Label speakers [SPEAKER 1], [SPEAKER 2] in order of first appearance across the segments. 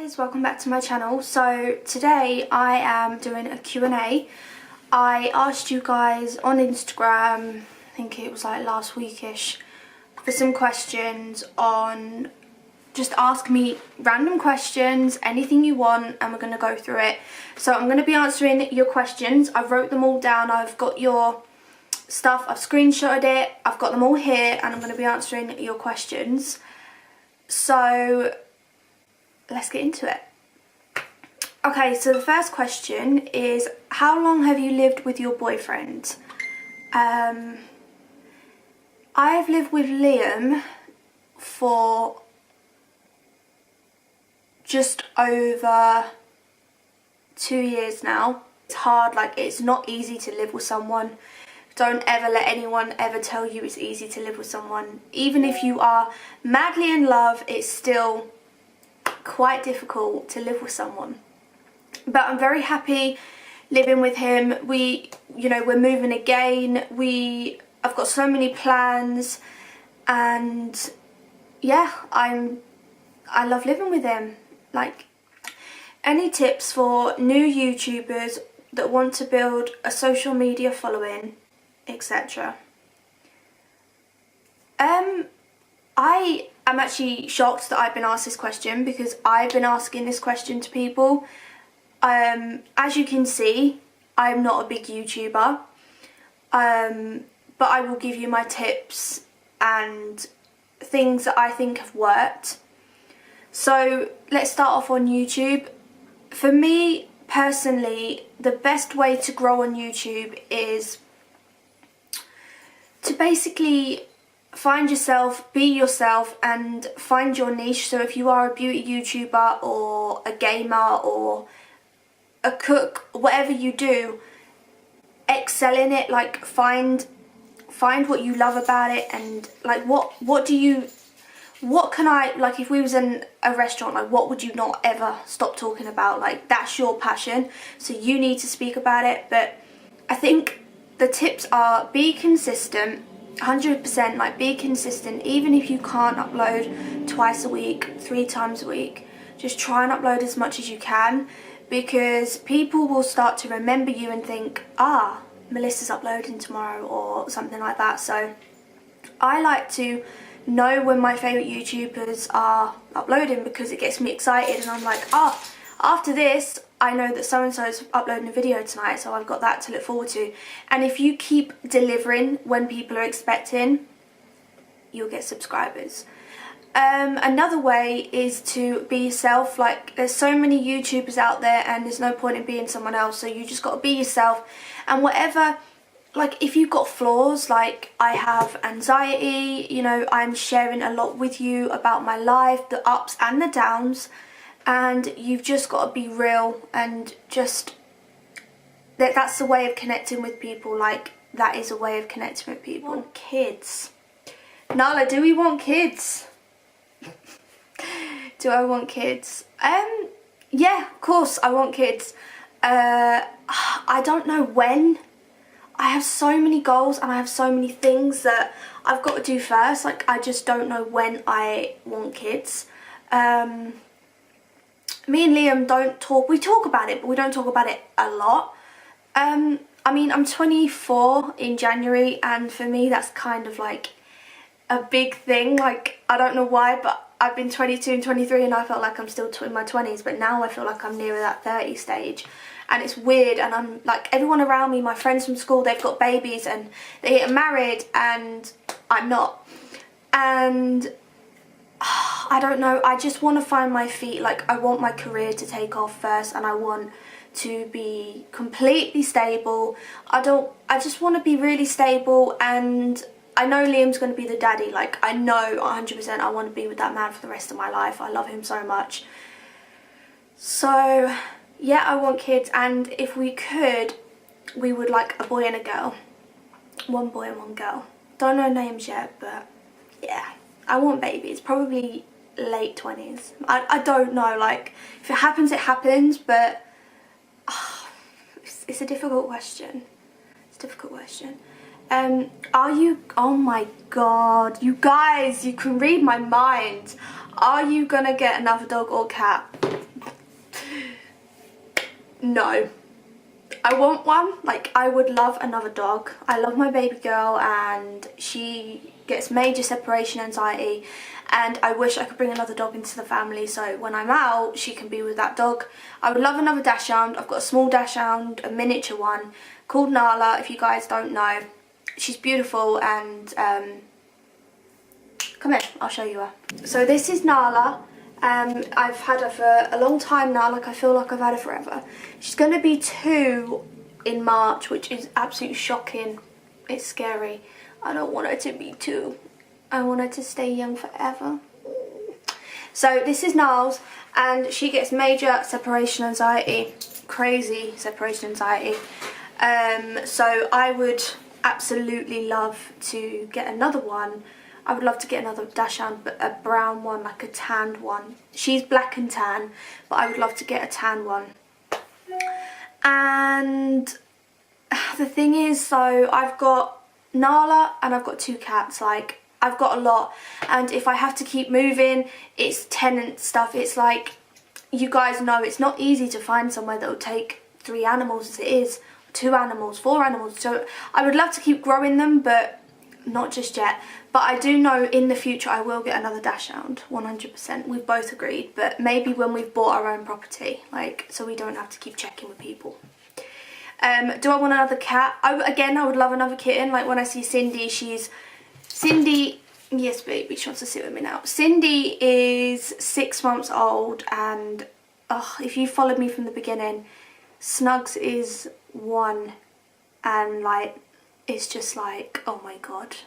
[SPEAKER 1] Guys, welcome back to my channel. So today I am doing a Q&A. I asked you guys on Instagram, I think it was like last weekish, for some questions on, just ask me random questions, anything you want, and we're going to go through it. So I'm going to be answering your questions. I wrote them all down. I've got your stuff, I've screenshotted it, I've got them all here, and I'm going to be answering your questions. So let's get into it. Okay, so the first question is, how long have you lived with your boyfriend? I've lived with Liam for just over 2 years now. It's hard, like it's not easy to live with someone. Don't ever let anyone ever tell you it's easy to live with someone. Even if you are madly in love, it's still quite difficult to live with someone. But I'm very happy living with him. We're moving again. I've got so many plans, and yeah, I love living with him. Like, any tips for new YouTubers that want to build a social media following, etc.? I'm actually shocked that I've been asked this question, because I've been asking this question to people. As you can see, I'm not a big YouTuber, but I will give you my tips and things that I think have worked. So let's start off on YouTube. For me personally, the best way to grow on YouTube is to basically find yourself, be yourself, and find your niche. So if you are a beauty YouTuber or a gamer or a cook, whatever you do, excel in it. Like find what you love about it, and like what can I, like if we was in a restaurant, like what would you not ever stop talking about? Like that's your passion, so you need to speak about it. But I think the tips are, be consistent. 100%, like be consistent. Even if you can't upload twice a week, 3 times a week, just try and upload as much as you can, because people will start to remember you and think, Melissa's uploading tomorrow or something like that. So I like to know when my favourite YouTubers are uploading, because it gets me excited, and I'm like, after this I know that so-and-so is uploading a video tonight, so I've got that to look forward to. And if you keep delivering when people are expecting, you'll get subscribers. Another way is to be yourself. Like, there's so many YouTubers out there, and there's no point in being someone else, so you just got to be yourself. And whatever, like if you've got flaws, like I have anxiety, I'm sharing a lot with you about my life, the ups and the downs, and you've just got to be real, and just that's the way of connecting with people. Like, that is a way of connecting with people. Want kids? Nala, do we want kids? Do I want kids? Yeah, of course I want kids. I don't know when. I have so many goals, and I have so many things that I've got to do first. Like, I just don't know when I want kids. Me and Liam don't talk. We talk about it, but we don't talk about it a lot. I mean, I'm 24 in January, and for me that's kind of like a big thing. Like, I don't know why, but I've been 22 and 23 and I felt like I'm still in my 20s, but now I feel like I'm nearer that 30 stage. And it's weird, and I'm like, everyone around me, my friends from school, they've got babies and they get married, and I'm not. And I don't know, I just want to find my feet. Like, I want my career to take off first, and I want to be completely stable. I just want to be really stable, and I know Liam's going to be the daddy. Like, I know 100% I want to be with that man for the rest of my life. I love him so much. So yeah, I want kids, and if we could, we would like a boy and a girl. 1 boy and 1 girl. Don't know names yet, but yeah, I want babies. Probably late 20s. I don't know, like, if it happens, it happens, but it's a difficult question. It's a difficult question. Are you, oh my god, you guys, you can read my mind. Are you gonna get another dog or cat? No. I want one. Like, I would love another dog. I love my baby girl and she gets major separation anxiety, and I wish I could bring another dog into the family so when I'm out she can be with that dog. I would love another dachshund. I've got a small dachshund, a miniature one called Nala, if you guys don't know. She's beautiful and come here, I'll show you her. So this is Nala. I've had her for a long time now, like I feel like I've had her forever. She's going to be 2 in March, which is absolutely shocking. It's scary. I don't want her to be 2. I want her to stay young forever. So this is Niles, and she gets major separation anxiety, crazy separation anxiety. So I would absolutely love to get another one. I would love to get another dachshund, but a brown one, like a tanned one. She's black and tan, but I would love to get a tan one. And the thing is, so I've got Nala and I've got 2 cats. Like, I've got a lot, and if I have to keep moving, it's tenant stuff. It's like, you guys know, it's not easy to find somewhere that will take 3 animals as it is, 2 animals, 4 animals. So I would love to keep growing them, but not just yet. But I do know in the future I will get another dachshund, 100%. We've both agreed, but maybe when we've bought our own property, like, so we don't have to keep checking with people. Do I want another cat? Again, I would love another kitten. Like, when I see Cindy, Cindy, yes baby, she wants to sit with me now. Cindy is 6 months old, and if you followed me from the beginning, Snugs is 1, and like, it's just like, oh my god,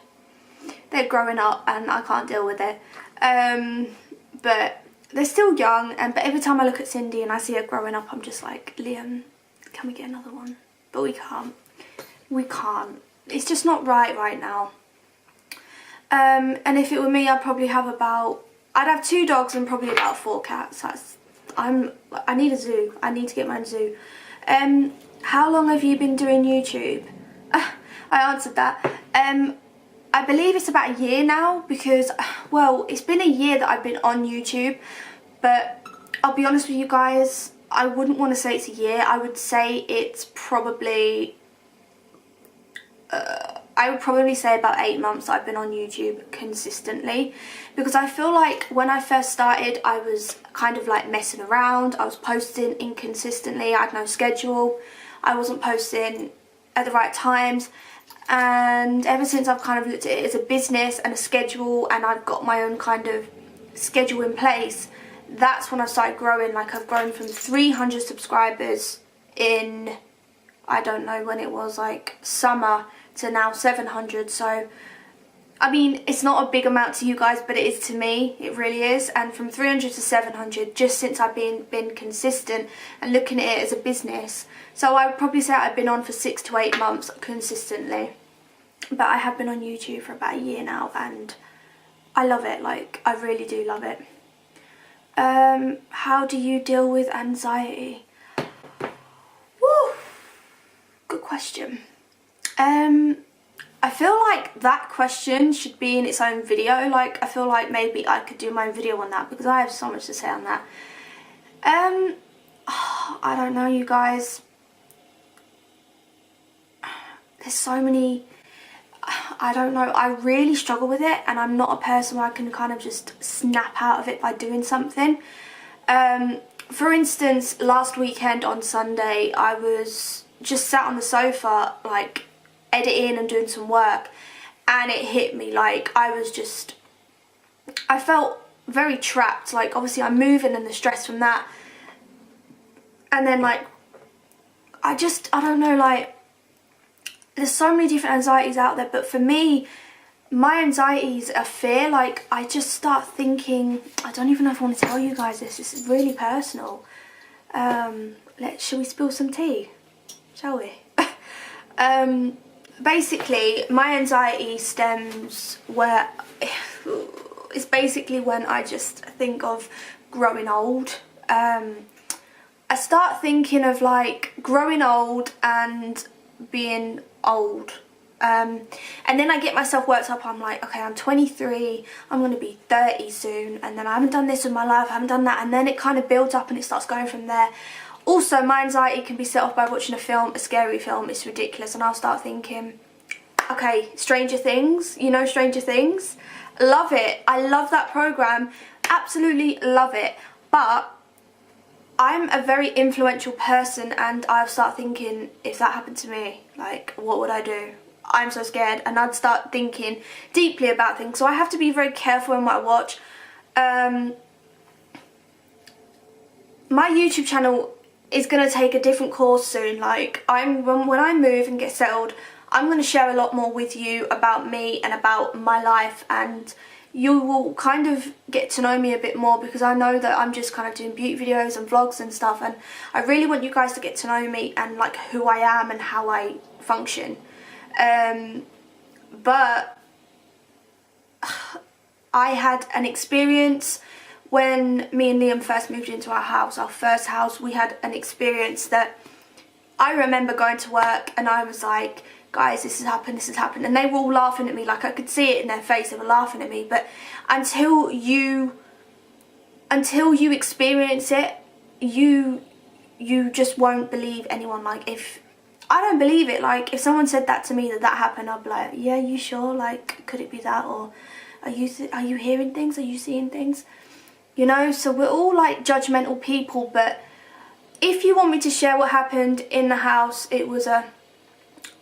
[SPEAKER 1] they're growing up and I can't deal with it. But they're still young, but every time I look at Cindy and I see her growing up, I'm just like, Liam, can we get another one? But we can't. It's just not right now. And if it were me, I'd probably have I'd have 2 dogs and probably about 4 cats. I need a zoo. I need to get my own zoo. How long have you been doing YouTube? I answered that. I believe it's about a year now, because, well, it's been a year that I've been on YouTube, but I'll be honest with you guys, I wouldn't want to say it's a year. I would say it's probably, I would probably say about 8 months that I've been on YouTube consistently, because I feel like when I first started, I was kind of like messing around. I was posting inconsistently. I had no schedule. I wasn't posting at the right times. And ever since I've kind of looked at it as a business and a schedule, and I've got my own kind of schedule in place, that's when I started growing. Like, I've grown from 300 subscribers in, I don't know when it was, like summer, to now 700. So I mean, it's not a big amount to you guys, but it is to me. It really is. And from 300 to 700 just since I've been consistent and looking at it as a business. So I would probably say I've been on for 6 to 8 months consistently. But I have been on YouTube for about a year now, and I love it. Like, I really do love it. How do you deal with anxiety? Woo! Good question. I feel like that question should be in its own video. Like, I feel like maybe I could do my own video on that, because I have so much to say on that. I don't know, you guys. There's so many, I don't know, I really struggle with it, and I'm not a person where I can kind of just snap out of it by doing something. For instance, last weekend on Sunday, I was just sat on the sofa, like, editing and doing some work, and it hit me. Like, I felt very trapped. Like, obviously I'm moving and the stress from that, and then, like, I don't know, like, there's so many different anxieties out there, but for me, my anxieties are fear. Like, I just start thinking, I don't even know if I want to tell you guys this is really personal. Shall we spill some tea? Shall we? Basically, my anxiety stems it's basically when I just think of growing old. I start thinking of, like, growing old and being old. And then I get myself worked up. I'm like, okay, I'm 23, I'm going to be 30 soon, and then I haven't done this with my life, I haven't done that, and then it kind of builds up and it starts going from there. Also, my anxiety can be set off by watching a film, a scary film. It's ridiculous, and I'll start thinking, okay, Stranger Things, you know Stranger Things? Love it. I love that program. Absolutely love it. But I'm a very influential person, and I'll start thinking, if that happened to me, like, what would I do? I'm so scared, and I'd start thinking deeply about things. So I have to be very careful in what I watch. My YouTube channel is going to take a different course soon. Like, when I move and get settled, I'm going to share a lot more with you about me and about my life, and you will kind of get to know me a bit more, because I know that I'm just kind of doing beauty videos and vlogs and stuff, and I really want you guys to get to know me and like who I am and how I function. But I had an experience when me and Liam first moved into our house, our first house. We had an experience that I remember going to work and I was like, guys, this has happened, and they were all laughing at me. Like, I could see it in their face, they were laughing at me. But until you experience it, you just won't believe anyone. Like, if I don't believe it, like if someone said that to me, that happened, I'd be like, yeah, you sure? Like, could it be that? Or are you hearing things? Are you seeing things? You know, so we're all like judgmental people. But if you want me to share what happened in the house, it was a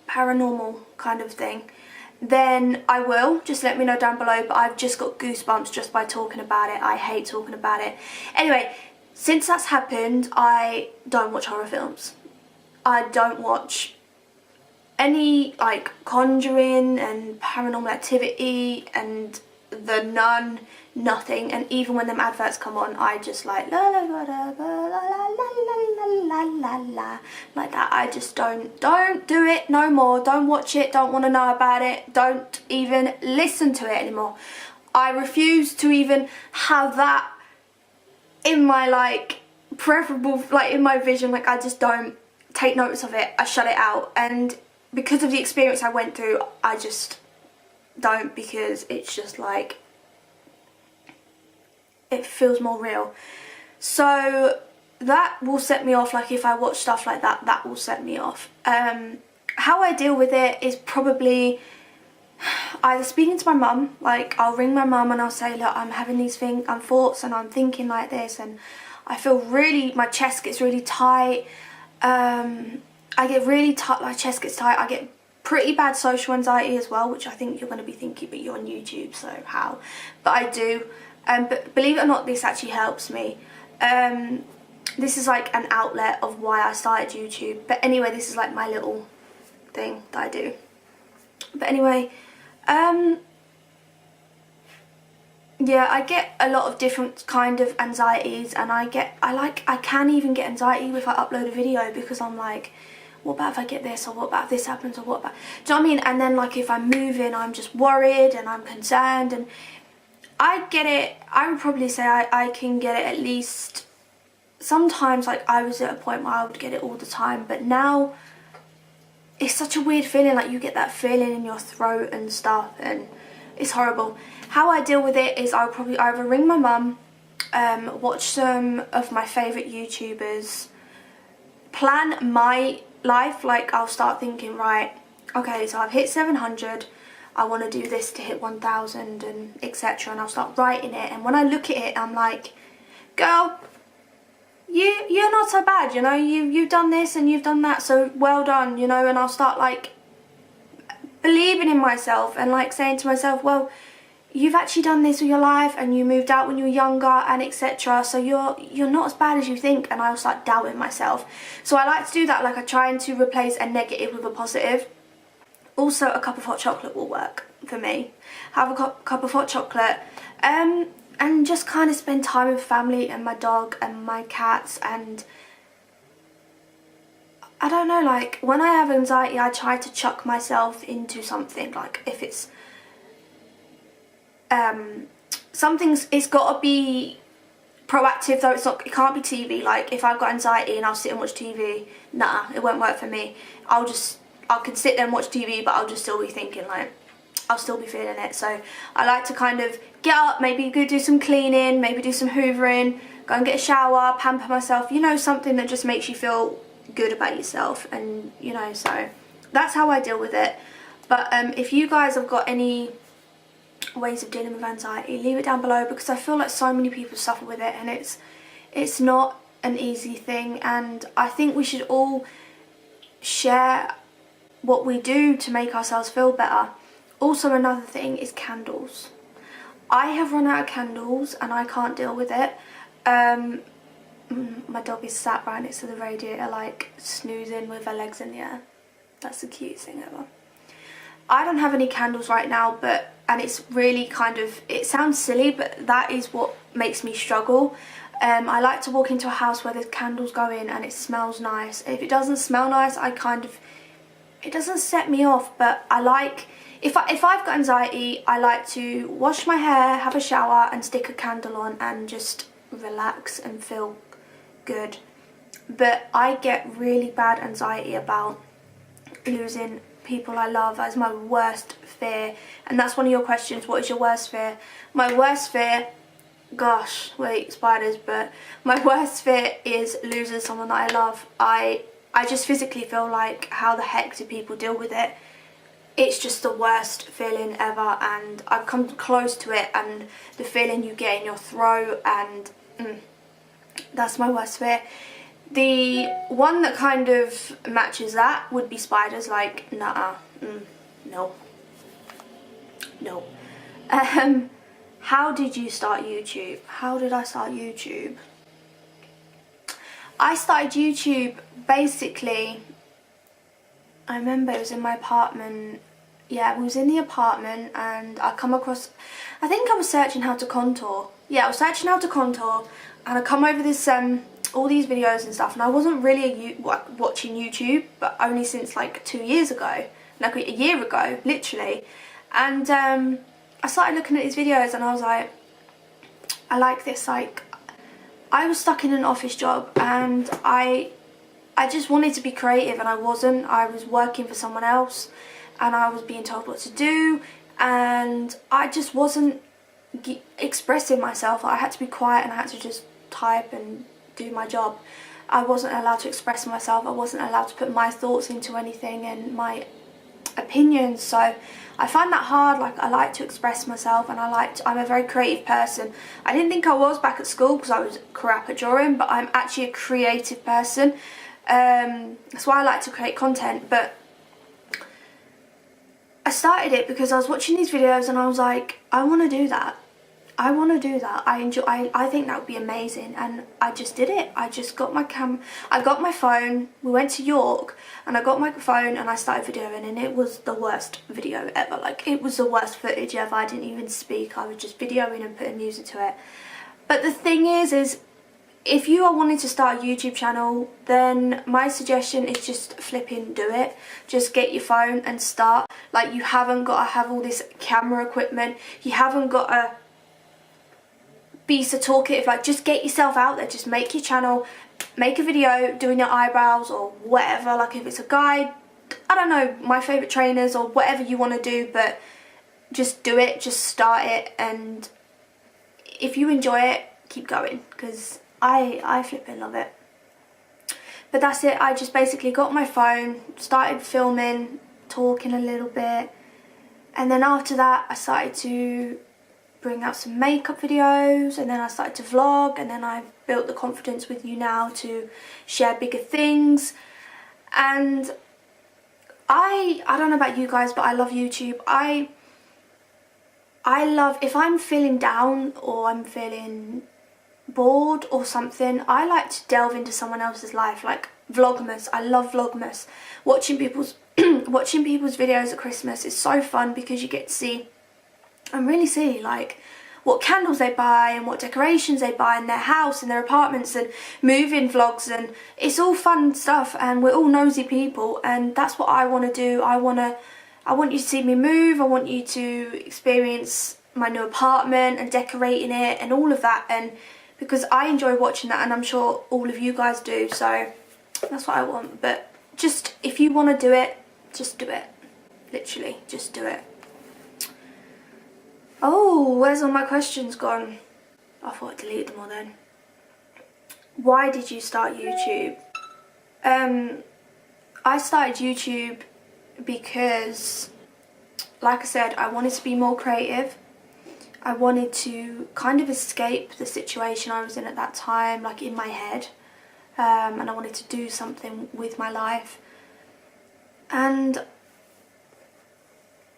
[SPEAKER 1] paranormal kind of thing, then I will. Just let me know down below. But I've just got goosebumps just by talking about it. I hate talking about it. Anyway, since that's happened, I don't watch horror films. I don't watch any like Conjuring and Paranormal Activity and The Nun, nothing. And even when them adverts come on, I just like la la la la la la la la la la, like that. I just don't do it no more. Don't watch it, don't want to know about it, don't even listen to it anymore. I refuse to even have that in my like preferable, like in my vision. Like, I just don't take notice of it. I shut it out, and because of the experience I went through, I just don't, because it's just like, it feels more real. So that will set me off. Like, if I watch stuff like that, that will set me off. How I deal with it is probably either speaking to my mum. Like, I'll ring my mum and I'll say, look, I'm having these thoughts and I'm thinking like this, and I feel really, my chest gets really tight. I get really tight, my chest gets tight. I get pretty bad social anxiety as well, which I think you're going to be thinking, but you're on YouTube, so how? But I do. But believe it or not, this actually helps me. This is like an outlet of why I started YouTube. But anyway, this is like my little thing that I do. But anyway, yeah, I get a lot of different kind of anxieties, and I can even get anxiety if I upload a video, because I'm like, what about if I get this, or what about if this happens, or what about, do you know what I mean? And then like if I'm moving, I'm just worried and I'm concerned, and I get it. I would probably say I can get it at least sometimes. Like, I was at a point where I would get it all the time, but now it's such a weird feeling. Like, you get that feeling in your throat and stuff, and it's horrible. How I deal with it is I'll probably either ring my mum, watch some of my favourite YouTubers, plan my life. Like, I'll start thinking, right, okay, so I've hit 700, I want to do this to hit 1000 and etc. And I'll start writing it, and when I look at it, I'm like, girl, you're not so bad, you know, you've done this and you've done that, so well done, you know. And I'll start like believing in myself and like saying to myself, well, you've actually done this with your life, and you moved out when you were younger and etc. So you're not as bad as you think. And I'll start doubting myself. So I like to do that. Like, I try to replace a negative with a positive. Also, a cup of hot chocolate will work for me. Have a cup of hot chocolate, and just kind of spend time with family and my dog and my cats. And I don't know, like, when I have anxiety, I try to chuck myself into something. Like, if it's it's got to be proactive, though. It can't be TV. Like, if I've got anxiety and I'll sit and watch TV, nah, it won't work for me. I'll I can sit there and watch TV, but I'll just still be thinking, like, I'll still be feeling it. So I like to kind of get up, maybe go do some cleaning, maybe do some hoovering, go and get a shower, pamper myself, you know, something that just makes you feel good about yourself. And, you know, so that's how I deal with it. But if you guys have got any ways of dealing with anxiety, leave it down below, because I feel like so many people suffer with it, and it's not an easy thing. And I think we should all share what we do to make ourselves feel better. Also, another thing is candles. I have run out of candles and I can't deal with it. My dog is sat right next to the radiator, like snoozing with her legs in the air. That's the cutest thing ever. I don't have any candles right now, and it's really kind of, it sounds silly, but that is what makes me struggle. I like to walk into a house where there's candles going and it smells nice. If it doesn't smell nice, it doesn't set me off. But I like, if I've got anxiety, I like to wash my hair, have a shower and stick a candle on and just relax and feel good. But I get really bad anxiety about losing people I love. That's my worst fear. And that's one of your questions, what is your worst fear? My worst fear, gosh, wait, spiders, but my worst fear is losing someone that I love. I just physically feel like, how the heck do people deal with it? It's just the worst feeling ever, and I've come close to it, and the feeling you get in your throat, and that's my worst fear. The one that kind of matches that would be spiders. Like, nah, no. How did you start YouTube? How did I start YouTube? I started YouTube basically, I remember it was in my apartment. Yeah, we was in the apartment and I come across, I think I was searching how to contour. Yeah, I was searching how to contour and I come over this, all these videos and stuff, and I wasn't really watching YouTube, but only since like 2 years ago, like a year ago, literally. And I started looking at these videos and I was like, I like this. Like, I was stuck in an office job and I just wanted to be creative, and I wasn't. I was working for someone else and I was being told what to do, and I just wasn't expressing myself. I had to be quiet and I had to just type and do my job. I wasn't allowed to express myself. I wasn't allowed to put my thoughts into anything and my opinions. So I find that hard. Like, I like to express myself, and I'm a very creative person. I didn't think I was back at school because I was crap at drawing, but I'm actually a creative person. That's why I like to create content. But I started it because I was watching these videos and I was like, I want to do that. I want to do that. I think that would be amazing, and I just did it. I just got my I got my phone, we went to York, and I got my phone and I started videoing, and it was the worst video ever. Like, it was the worst footage ever. I didn't even speak. I was just videoing and putting music to it. But the thing is if you are wanting to start a YouTube channel, then my suggestion is just flipping do it. Just get your phone and start. Like, you haven't got to have all this camera equipment. You haven't got to be so talkative. Like, just get yourself out there. Just make your channel, make a video doing your eyebrows or whatever. Like, if it's a guide, I don't know, my favourite trainers or whatever you want to do, but just do it, just start it, and if you enjoy it, keep going, because I flipping love it. But that's it. I just basically got my phone, started filming, talking a little bit, and then after that I started to bring out some makeup videos, and then I started to vlog, and then I've built the confidence with you now to share bigger things. And I don't know about you guys, but I love YouTube. I love, if I'm feeling down or I'm feeling bored or something, I like to delve into someone else's life, like Vlogmas. I love Vlogmas. Watching people's videos at Christmas is so fun, because you get to see and really see like what candles they buy and what decorations they buy in their house and their apartments, and moving vlogs, and it's all fun stuff, and we're all nosy people, and that's what I want to do. I want you to see me move. I want you to experience my new apartment and decorating it and all of that, and because I enjoy watching that, and I'm sure all of you guys do, so that's what I want. But just, if you want to do it, Just do it. Literally, just do it. Oh, where's all my questions gone? I thought I deleted them all then. Why did you start YouTube? I started YouTube because, like I said, I wanted to be more creative. I wanted to kind of escape the situation I was in at that time, like in my head. And I wanted to do something with my life. And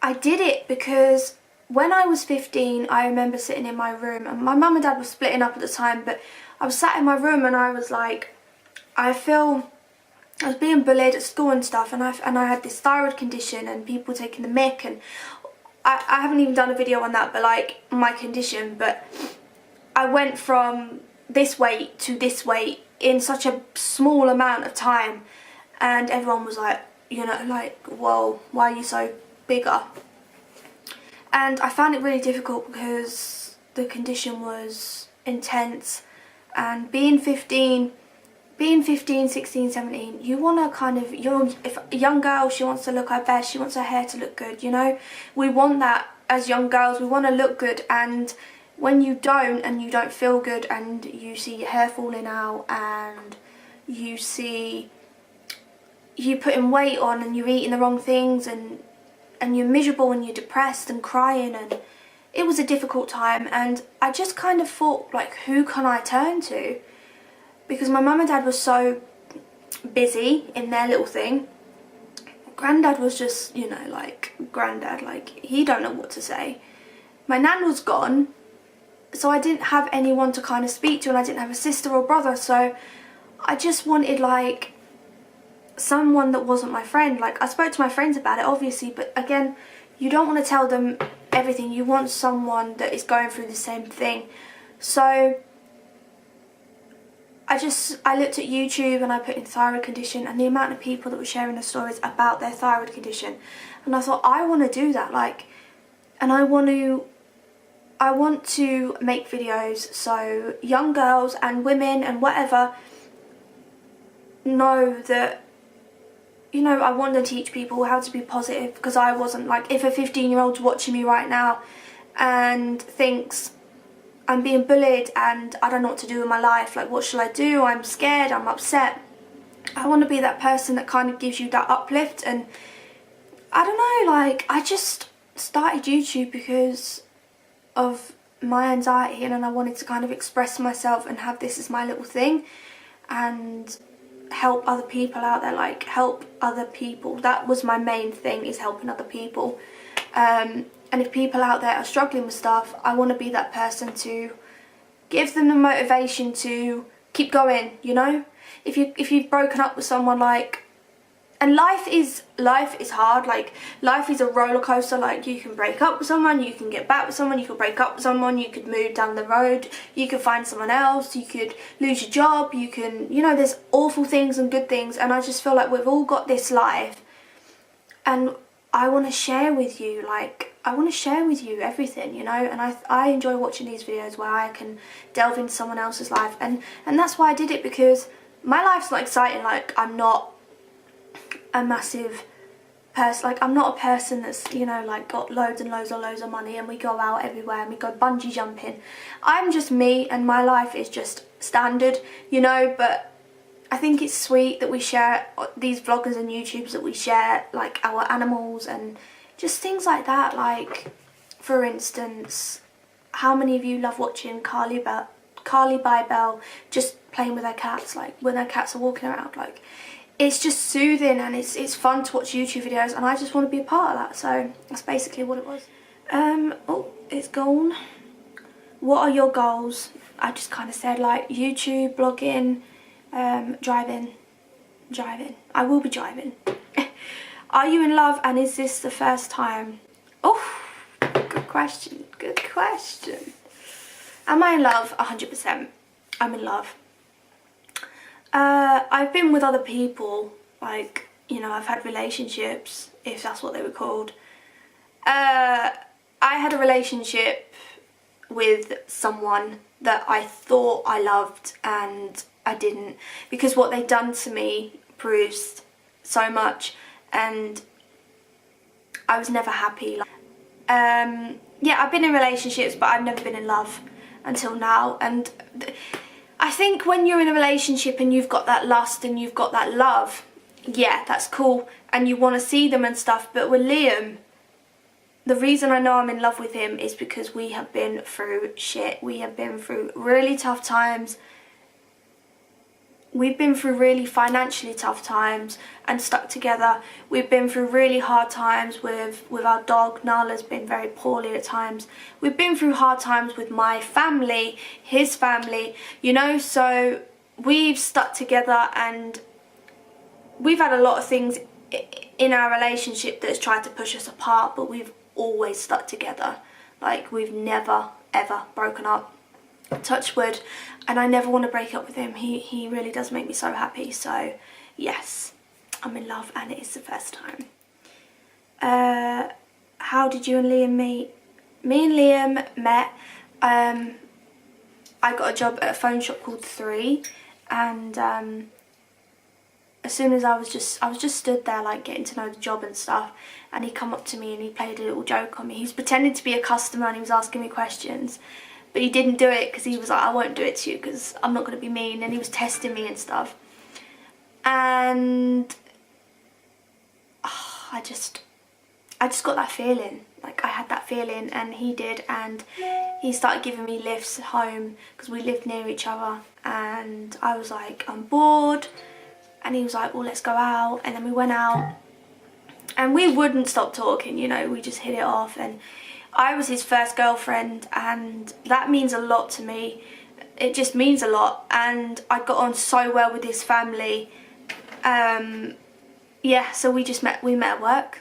[SPEAKER 1] I did it because when I was 15, I remember sitting in my room, and my mum and dad were splitting up at the time, but I was sat in my room and I was like, I was being bullied at school and stuff, and I had this thyroid condition and people taking the mick, and I haven't even done a video on that, but like my condition, but I went from this weight to this weight in such a small amount of time, and everyone was like, you know, like, whoa, why are you so bigger? And I found it really difficult because the condition was intense, and being 15, 16, 17, you want to kind of, if a young girl, she wants to look her best, she wants her hair to look good, you know? We want that as young girls, we want to look good, and when you don't, and you don't feel good, and you see your hair falling out, and you see you putting weight on, and you're eating the wrong things, and you're miserable, and you're depressed and crying, and it was a difficult time, and I just kind of thought, like, who can I turn to? Because my mum and dad were so busy in their little thing. Granddad was just, you know, like, granddad, like, he don't know what to say. My nan was gone, so I didn't have anyone to kind of speak to, and I didn't have a sister or brother, so I just wanted, like, someone that wasn't my friend. Like, I spoke to my friends about it, obviously, but again, you don't want to tell them everything. You want someone that is going through the same thing. So I looked at YouTube and I put in thyroid condition, and the amount of people that were sharing their stories about their thyroid condition, and I thought, I want to do that, like, and I want to make videos so young girls and women and whatever know that, you know, I want to teach people how to be positive, because I wasn't. Like, if a 15-year-old's watching me right now and thinks I'm being bullied and I don't know what to do with my life, like, what shall I do? I'm scared, I'm upset. I want to be that person that kind of gives you that uplift. And I don't know, like, I just started YouTube because of my anxiety, and then I wanted to kind of express myself and have this as my little thing and help other people out there, like, help other people. That was my main thing, is helping other people. And if people out there are struggling with stuff, I want to be that person to give them the motivation to keep going, you know? If you've broken up with someone, like, and life is hard, like, life is a roller coaster. Like, you can break up with someone, you can get back with someone, you could break up with someone, you could move down the road, you could find someone else, you could lose your job, you can, you know, there's awful things and good things, and I just feel like we've all got this life, and I want to share with you, like, I want to share with you everything, you know, and I enjoy watching these videos where I can delve into someone else's life, and that's why I did it, because my life's not exciting. Like, I'm not a massive person, like, I'm not a person that's, you know, like, got loads and loads of money and we go out everywhere and we go bungee jumping. I'm just me, and my life is just standard, you know, but I think it's sweet that we share, these vloggers and YouTubers, that we share, like, our animals and just things like that. Like, for instance, how many of you love watching Carly Bell just playing with her cats, like, when her cats are walking around? Like, it's just soothing, and it's fun to watch YouTube videos, and I just want to be a part of that. So that's basically what it was. Oh, it's gone. What are your goals? I just kind of said, like, YouTube, blogging, driving. I will be driving. Are you in love, and is this the first time? Oh, good question. Am I in love? 100%. I'm in love. I've been with other people, like, you know, I've had relationships, if that's what they were called. I had a relationship with someone that I thought I loved, and I didn't, because what they'd done to me proves so much, and I was never happy. Yeah, I've been in relationships, but I've never been in love until now. And I think when you're in a relationship and you've got that lust and you've got that love, yeah, that's cool, and you want to see them and stuff. But with Liam, the reason I know I'm in love with him is because we have been through shit. We have been through really tough times. We've been through really financially tough times and stuck together. We've been through really hard times with our dog. Nala's been very poorly at times. We've been through hard times with my family, his family, you know, so we've stuck together, and we've had a lot of things in our relationship that's tried to push us apart, but we've always stuck together. Like, we've never ever broken up, touch wood, and I never want to break up with him. He really does make me so happy. So yes, I'm in love, and it is the first time. How did you and Liam meet? Me and Liam met, I got a job at a phone shop called 3, and as soon as I was just stood there, like, getting to know the job and stuff, and he come up to me and he played a little joke on me. He was pretending to be a customer and he was asking me questions, but he didn't do it because he was like, I won't do it to you because I'm not going to be mean, and he was testing me and stuff. And I just got that feeling. Like, I had that feeling, and he did, and he started giving me lifts home because we lived near each other, and I was like, I'm bored. And he was like, well, let's go out. And then we went out, and we wouldn't stop talking, you know, we just hit it off. And I was his first girlfriend, and that means a lot to me. It just means a lot, and I got on so well with his family. Yeah, so we met at work.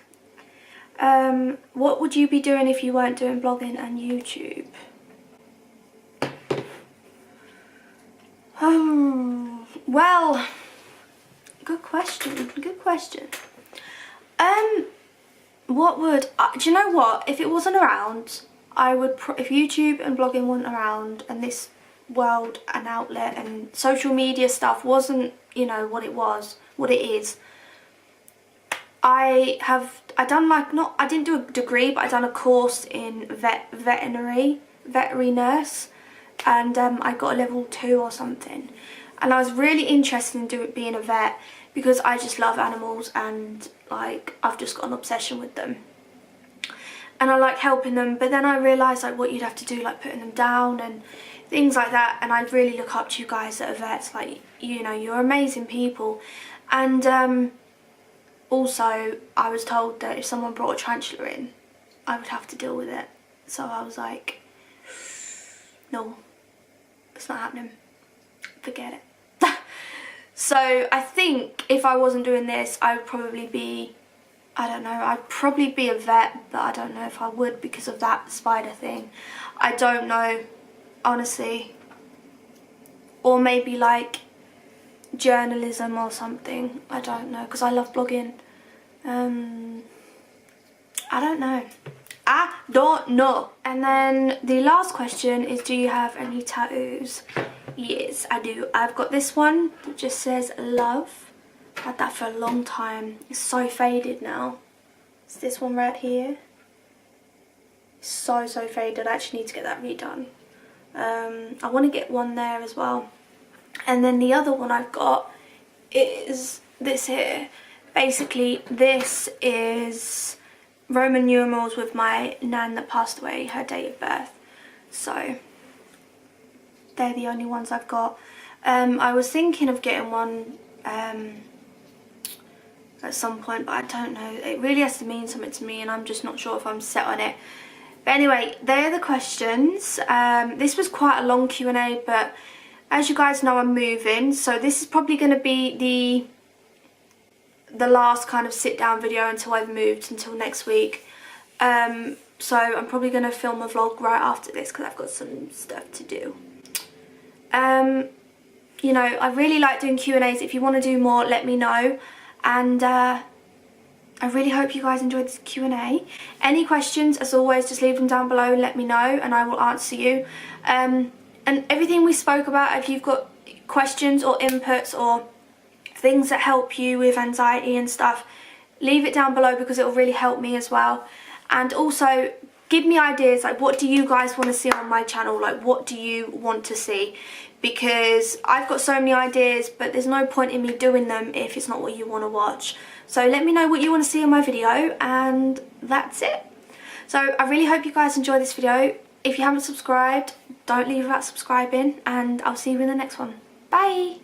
[SPEAKER 1] What would you be doing if you weren't doing blogging and YouTube? Well, good question. What would do you know what? If it wasn't around, I would. If YouTube and blogging weren't around, and this world and outlet and social media stuff wasn't, you know, what it is. I didn't do a degree, but I done a course in veterinary nurse, and I got a level 2 or something. And I was really interested in being a vet because I just love animals, and like, I've just got an obsession with them. And I like helping them, but then I realised like what you'd have to do, like putting them down and things like that. And I really look up to you guys that are vets, like, you know, you're amazing people. And also, I was told that if someone brought a tarantula in, I would have to deal with it. So I was like, no, it's not happening. Forget it. So I think if I wasn't doing this, I would probably be, I don't know, I'd probably be a vet, but I don't know if I would because of that spider thing. I don't know, honestly. Or maybe like journalism or something. I don't know, because I love blogging. I don't know. And then the last question is, do you have any tattoos? Yes, I do. I've got this one that just says love. I've had that for a long time. It's so faded now. It's this one right here. It's so faded. I actually need to get that redone. I want to get one there as well. And then the other one I've got is this here. Basically, this is Roman numerals with my nan that passed away, her date of birth. So they're the only ones I've got. I was thinking of getting one at some point, but I don't know. It really has to mean something to me, and I'm just not sure if I'm set on it. But anyway, they're the questions. This was quite a long Q&A, but as you guys know, I'm moving, so this is probably going to be the last kind of sit down video until I've moved, until next week. So I'm probably going to film a vlog right after this because I've got some stuff to do. You know, I really like doing Q&As. If you want to do more, let me know. And I really hope you guys enjoyed this Q&A. Any questions, as always, just leave them down below and let me know, and I will answer you. And everything we spoke about, if you've got questions or inputs or things that help you with anxiety and stuff, leave it down below because it will really help me as well. And also give me ideas, like what do you guys want to see on my channel, like what do you want to see, because I've got so many ideas but there's no point in me doing them if it's not what you want to watch. So let me know what you want to see in my video, and that's it. So I really hope you guys enjoy this video. If you haven't subscribed, don't leave without subscribing, and I'll see you in the next one. Bye!